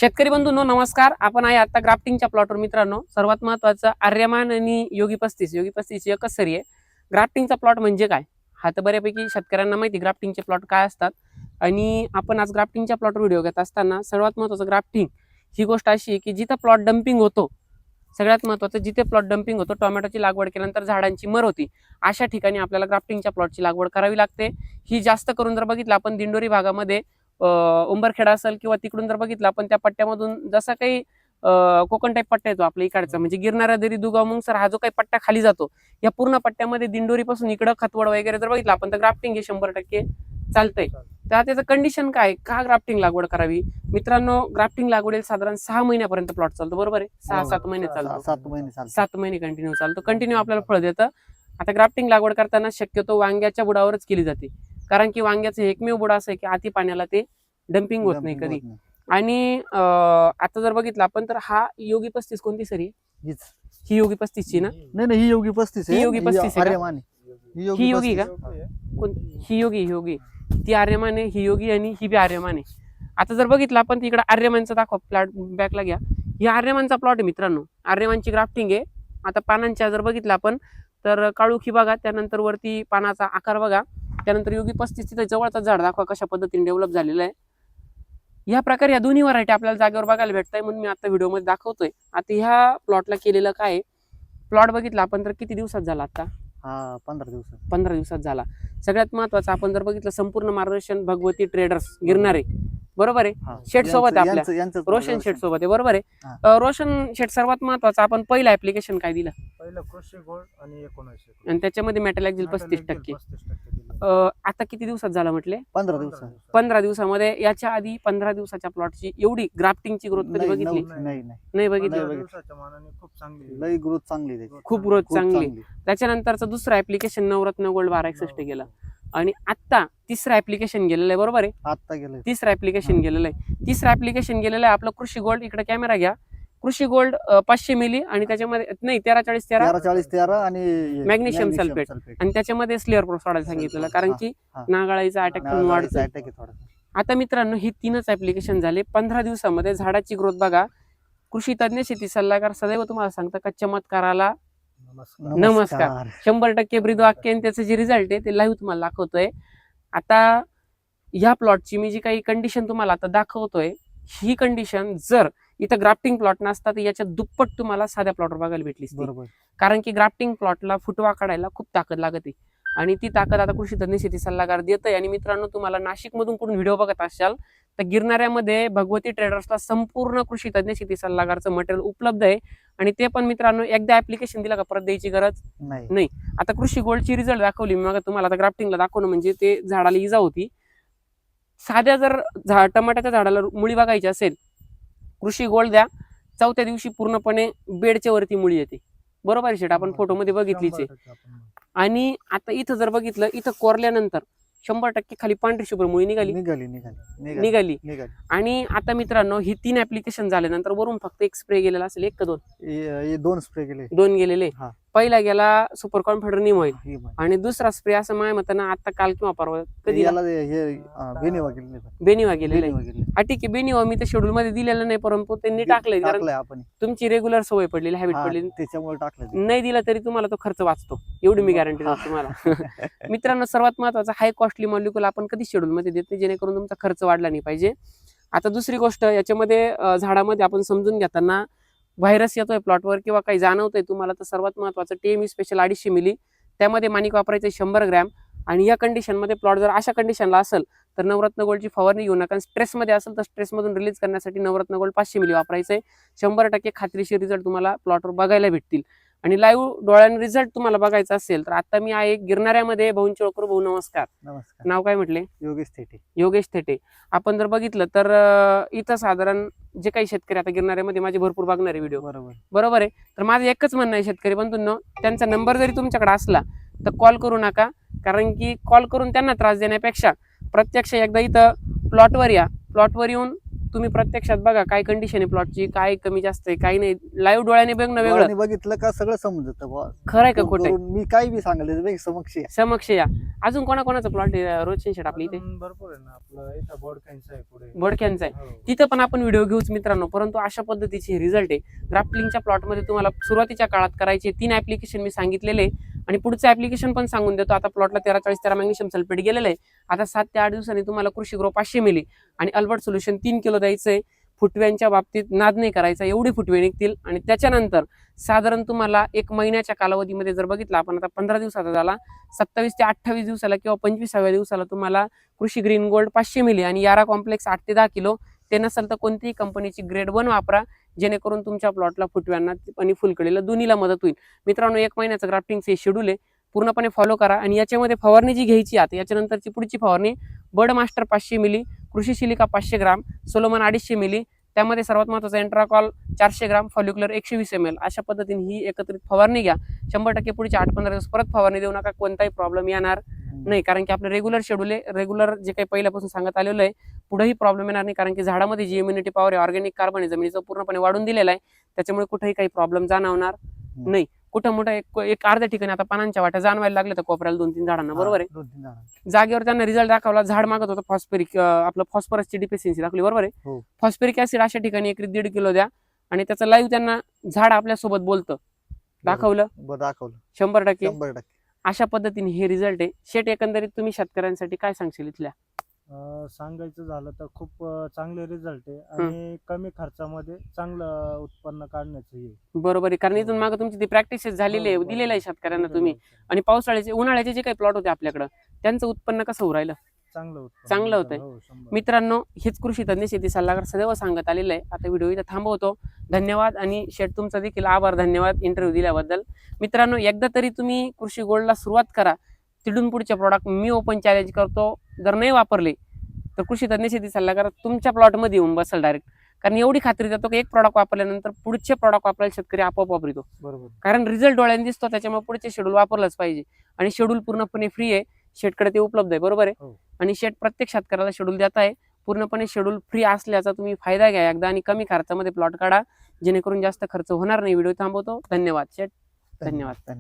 शेतकरी बंधूंनो नमस्कार. आपण आहे आता ग्राफ्टिंगच्या प्लॉटवर. मित्रांनो, सर्वात महत्त्वाचं आर्यमान आणि योगी 35 एकच सरी आहे. ग्राफ्टिंगचा प्लॉट म्हणजे काय हा तर बऱ्यापैकी शेतकऱ्यांना माहिती, ग्राफ्टिंगचे प्लॉट काय असतात. आणि आपण आज ग्राफ्टिंगच्या प्लॉटवर व्हिडिओ घेत असताना सर्वात महत्त्वाचं ग्राफ्टिंग ही गोष्ट अशी आहे की जिथं प्लॉट डम्पिंग होतो, सगळ्यात महत्त्वाचं जिथे प्लॉट डम्पिंग होतो, टोमॅटोची लागवड केल्यानंतर झाडांची मर होती, अशा ठिकाणी आपल्याला ग्राफ्टिंगच्या प्लॉटची लागवड करावी लागते. ही जास्त करून जर बघितलं आपण दिंडोरी भागामध्ये, उंबरखेडा असेल किंवा तिकडून जर बघितलं आपण त्या पट्ट्यामधून, जसा काही कोकण टाईप पट्टा येतो आपल्या इकडचा, म्हणजे गिरणारा दरी दुगाव मुंगसर हा जो काही पट्टा खाली जातो, या पूर्ण पट्ट्यामध्ये दिंडोरी पासून इकडं खतवड वगैरे जर बघितलं आपण तर ग्राफ्टिंग हे 100% चालतंय. तर त्याचं कंडिशन काय, का ग्राफ्टिंग लागवड करावी? मित्रांनो, ग्राफ्टिंग लागवडीला साधारण 6 महिन्यापर्यंत प्लॉट चालतो, बरोबर आहे. 6-7 महिने चालतो, 7 महिने कंटिन्यू चालतो, कंटिन्यू आपल्याला फळ देतं. आता ग्राफ्टिंग लागवड करताना शक्यतो वांग्याच्या बुडावरच केली जाते, कारण की वांग्याचं एकमेव बुड असं आहे की अति पाण्याला ते डम्पिंग होत नाही कधी. आणि आता जर बघितलं आपण तर हा योगी 35 कोणती सरी? ही योगी 35 ची ना? नाही, ही योगी 35 ही योगी 35 आहे का? ही योगी का? ही योगी ती आर्यमान आहे, ही योगी आणि ही बी आर्यमान आहे. आता जर बघितलं आपण तिकडे आर्यमानचा दाखवा, प्लॉट बॅकला घ्या. ही आर्यमानचा प्लॉट आहे मित्रांनो, आर्यमानची ग्राफ्टिंग आहे. आता पानांच्या जर बघितलं आपण तर काळुखी बघा, त्यानंतर वरती पानाचा आकार बघा, त्यानंतर योगी 35 तिथे जवळचा झाड दाखवा कशा पद्धतीने डेव्हलप झालेला आहे. या प्रकारे या दोन्ही व्हरायटी आपल्याला जागेवर बघायला भेटताय, म्हणून मी आता व्हिडिओमध्ये दाखवतोय. आता ह्या प्लॉटला केलेलं काय, प्लॉट बघितला आपण तर किती दिवसात झाला? आता 15 दिवसात झाला. सगळ्यात महत्वाचं आपण जर बघितलं, संपूर्ण मार्गदर्शन भगवती ट्रेडर्स गिरणारे, बरोबर आहे. शेट सोबत आहे आपल्या, रोशन शेट सोबत आहे, बरोबर आहे. रोशन शेट सर्वात महत्वाचं, आपण पहिलं ऍप्लिकेशन काय दिलं? पहिलं कृषी गोल्ड आणि 19 आणि त्याच्यामध्ये मेटॅलॅक्झिल 35%. आता किती दिवसात झाला म्हटले? 15 दिवसामध्ये. याच्या आधी 15 दिवसाच्या प्लॉटची एवढी ग्राफ्टिंगची ग्रोथ कधी बघितली? नाही बघितली. खूप ग्रोथ चांगली. त्याच्यानंतरचं दुसरं ऍप्लिकेशन नवरत्न गोल्ड 1261 गेलं, आणि आता तिसरं ऍप्लिकेशन गेलेलं आहे, बरोबर आहे. आता गेलं तिसरं ऍप्लिकेशन गेलेलं आहे. तिसरं ऍप्लिकेशन गेलेलं आहे आपलं कृषी गोल्ड. इकडे कॅमेरा घ्या. कृषी गोल्ड 500 मिली, आणि त्याच्यामध्ये नाही 13-40-13 आणि मॅग्नेशियम सल्फेट, आणि त्याच्यामध्ये स्लेअर प्रो सोडायला सांगितलेलं, कारण की नागाळीचा अटॅक पण वाढतो. आता मित्रांनो, ही 3च ऍप्लिकेशन झाले 15 दिवसामध्ये. झाडाची ग्रोथ बघा. कृषी तज्ञ शेती सल्लागार सदैव तुम्हाला सांगता का चमत्काराला नमस्कार. 100% ब्रीदवाक्य, आणि त्याचं जे रिझल्ट आहे ते लाईव्ह तुम्हाला दाखवतोय. आता या प्लॉटची मी जी काही कंडिशन तुम्हाला आता दाखवतोय, ही कंडिशन जर इथं ग्राफ्टिंग प्लॉट नसता तर याच्या दुप्पट तुम्हाला साध्या प्लॉटवर बघायला भेटली, बरोबर. कारण की ग्राफ्टिंग प्लॉटला फुटवा काढायला खूप ताकद लागते, आणि ती ताकद आता कृषी तज्ञ शेती सल्लागार देत आहे. आणि मित्रांनो, तुम्हाला नाशिक मधून कुठून व्हिडिओ बघत असाल तर गिरणाऱ्यामध्ये भगवती ट्रेडर्सला संपूर्ण कृषी तज्ञ शेती सल्लागारचं मटेरियल उपलब्ध आहे. आणि ते पण मित्रांनो, एकदा ऍप्लिकेशन दिला का परत द्यायची गरज नाही. आता कृषी गोल्डची रिझल्ट दाखवली मी मग तुम्हाला. आता ग्राफ्टिंगला दाखवणं म्हणजे ते झाडाला इजा होती. साध्या जर टमाट्याच्या झाडाला मुळी बघायची असेल, कृषी गोल्ड द्या, 4थ्या दिवशी पूर्णपणे बेडच्या वरती मुळी येते, बरोबर आहे शेट. आपण फोटोमध्ये बघितलीच आहे. आणि आता इथं जर बघितलं, इथं कोरल्यानंतर 100% खाली पांढरी शुभ्र मुळी निघाली. आणि आता मित्रांनो, ही 3 ऍप्लिकेशन झाल्यानंतर वरून फक्त एक स्प्रे गेलेला असेल, एक का दोन स्प्रे गेले, 2 गेलेले. पहिला गेला सुपर कॉन्फिडर निम ऑइल, आणि दुसरा स्प्रे असं माझ्या मतानं आता काल किंवा परवा कधी बेनिवा गेलेला आहे. हा ठीक आहे, बेनिवा मी तर शेड्यूल मध्ये दिलेलं नाही, परंतु त्यांनी टाकलंय, कारण तुमची रेग्युलर सवय पडलेली, हॅबिट पडलेली, त्याच्यामुळे टाकलं. नाही दिला तरी तुम्हाला तो खर्च वाचतो, एवढी मी गॅरंटी देतो तुम्हाला. मित्रांनो, सर्वात महत्वाचा, हाय कॉस्टली मॉलिक्युल आपण कधी शेड्यूल मध्ये देत नाही, जेणेकरून तुमचा खर्च वाढला नाही पाहिजे. आता दुसरी गोष्ट, याच्यामध्ये झाडामध्ये आपण समजून घेताना व्हायरस येतोय प्लॉटवर किंवा काही जाणवतंय तुम्हाला, तर सर्वात महत्वाचं TME स्पेशल 250 मिली, त्यामध्ये माणिक वापरायचं 100 ग्रॅम. आणि या कंडिशनमध्ये प्लॉट जर अशा कंडिशनला असेल तर नवरत्न गोल्डची फवारणी घेऊ नका. स्ट्रेसमध्ये असेल तर स्ट्रेसमधून रिलीज करण्यासाठी नवरत्न गोल्ड 500 मिली वापरायचंय. 100% खात्रीशीर रिझल्ट तुम्हाला प्लॉटवर बघायला भेटतील. आणि लाईव्ह डोळ्याने रिझल्ट तुम्हाला बघायचा असेल तर आता मी आहे गिरणाऱ्यामध्ये. भाऊंची ओळख करू. भाऊ नमस्कार. नाव काय म्हटले? योगेश थेटे. आपण जर बघितलं तर इथं साधारण जे काही शेतकरी आता गिरणाऱ्यामध्ये माझे भरपूर बघणारे व्हिडिओ, बरोबर आहे. तर माझं एकच म्हणणं आहे शेतकरी बंधूंनो, त्यांचा नंबर जरी तुमच्याकडे असला तर कॉल करू नका, कारण की कॉल करून त्यांना त्रास देण्यापेक्षा प्रत्यक्ष एकदा इथं प्लॉटवर या. प्लॉटवर येऊन तुम्ही प्रत्यक्षात बघा काय कंडिशन आहे प्लॉटची, काय कमी जास्त आहे, काही नाही. लाईव्ह डोळ्याने बघणं वेगळं. डोळ्याने बघितलं का सगळं समजतं बुवा. खरं आहे का फोन खोटं आहे? करून मी काही बी सांगले समक्ष या. समक्ष या. अजून कोणाचा प्लॉट रोशन शेट आपल्या इथे? अजून भरपूर आहे ना, आपलं इथं बोडक्यांचं आहे पुढे. बोडक्यांचा आहे. हो. तिथं पण आपण व्हिडिओ घेऊच मित्रांनो. परंतु अशा पद्धतीचे रिझल्ट आहे. ग्राफ्टिंगच्या प्लॉटमध्ये तुम्हाला सुरुवातीच्या काळात करायचे 3 ऍप्लिकेशन मी सांगितलेले आणि पुढचं ऍप्लिकेशन पण सांगून देतो. आता प्लॉटला 13-40-13 मॅग्नेशियम सल्फेट गेलेलं आहे. आता 7 ते 8 दिवसांनी तुम्हाला कृषी ग्रो 500 मिली आणि अल्बर्ट सोल्युशन 3 किलो द्यायचंय. फुटव्यांच्या बाबतीत नाद नाही करायचा, एवढे फुटवे निघतील. आणि त्याच्यानंतर साधारण तुम्हाला 1 महिन्याच्या कालावधीमध्ये जर बघितलं आपण, आता 15 दिवसाचा झाला, 27 ते 28 दिवसाला किंवा 25व्या दिवसाला तुम्हाला कृषी ग्रीन गोल्ड 500 मिली आणि यारा कॉम्प्लेक्स 8 ते 10 किलो. ते नसेल तर कोणतीही कंपनीची ग्रेड 1 वापरा, जेणेकरून तुमच्या प्लॉटला फुटव्यांना आणि फुलकळीला दोन्हीला मदत होईल. मित्रांनो, 1 महिन्याचं ग्राफ्टिंगचे शेड्यूल आहे, पूर्णपणे फॉलो करा. आणि याच्यामध्ये फवारणी जी घ्यायची आता याच्यानंतरची पुढची फवारणी बर्ड मास्टर 500 मिली, कृषी सिलिका 500 ग्राम, सोलोमन 250 मिली, त्यामध्ये सर्वात महत्त्वाचा एंट्राकॉल 400 ग्राम, फॉल्युक्युलर 120 ml. अशा पद्धतीने ही एकत्रित फवारणी घ्या. 100% पुढचे 8-15 दिवस परत फवारणी देऊ नका, कोणताही प्रॉब्लेम येणार नाही. कारण की आपलं रेग्युलर शेड्यूल आहे, रेग्युलर जे काही पहिल्यापासून सांगत आलेलं आहे, पुढेही प्रॉब्लेम येणार नाही. कारण की झाडामध्ये जी इम्युनिटी पॉवर आहे, ऑर्गॅनिक कार्बन आहे, जमिनीचं पूर्णपणे वाढून दिलेला आहे. त्याच्यामुळे कुठेही काही प्रॉब्लेम जाणवणार नाही. कुठं मोठं एक अर्ध्या ठिकाणी आता पानांच्या वाट्या जाणवायला लागल्या तर कोपऱ्याला 2-3 झाडांना, बरोबर आहे. 2-3 झाड जागेवर त्यांना रिझल्ट दाखवला, झाड मागत होतं फॉस्फरिक, आपलं फॉस्फरसची डिफिशियन्सी दाखवली, बरोबर आहे. हो. फॉस्फरिक ऍसिड अशा ठिकाणी एकरी 1.5 किलो द्या आणि त्याचं लाईव्ह त्यांना झाड आपल्यासोबत बोलतं, दाखवलं दाखवलं 100%. 100%. अशा पद्धतीने हे रिझल्ट आहे. शेट, एकंदरीत तुम्ही शेतकऱ्यांसाठी काय सांगशील इथल्या? सांगायचं झालं तर खूप चांगले रिझल्ट आहे आणि कमी खर्चामध्ये चांगलं उत्पन्न काढण्याचं हे. बरोबर आहे, कारण इथून मागे तुमची ती प्रॅक्टिस झालेली आहे, दिलेलं आहे शेतकऱ्यांना तुम्ही. आणि पावसाळ्याचे उन्हाळ्याचे जे काही प्लॉट होते आपल्याकडं, त्यांचं उत्पन्न कसं होऊ राहिलं? चांगलं होतंय. मित्रांनो, हेच कृषी तज्ञ शेती सल्लागार सदैव सांगत आलेलं आहे. आता व्हिडिओ इथं थांबवतो. धन्यवाद. आणि शेट, तुमचा देखील आभार, धन्यवाद इंटरव्ह्यू दिल्याबद्दल. मित्रांनो, एकदा तरी तुम्ही कृषी गोल्डला सुरुवात करा. तिथून पुढचे प्रॉडक्ट मी ओपन चॅलेंज करतो. जर नाही वापरले तर कृषी तज्ञ शेती सल्लागार तुमच्या प्लॉटमध्ये येऊन बसेल डायरेक्ट. कारण एवढी खात्री देतो की एक प्रॉडक्ट वापरल्यानंतर पुढचे प्रॉडक्ट वापरायला शेतकरी आपोआप वापरतो. बरोबर. कारण रिझल्ट डोळ्याने दिसतो, त्याच्यामुळे पुढचे शेड्यूल वापरलंच पाहिजे. आणि शेड्यूल पूर्णपणे फ्री आहे, शेटकडे ते उपलब्ध आहे, बरोबर आहे. हो. आणि शेट प्रत्येक शेतकऱ्याला शेड्यूल देत आहे. पूर्णपणे शेड्यूल फ्री असल्याचा तुम्ही फायदा घ्या एकदा आणि कमी खर्चामध्ये प्लॉट काढा, जेणेकरून जास्त खर्च होणार नाही. व्हिडिओ थांबवतो. धन्यवाद शेट, धन्यवाद.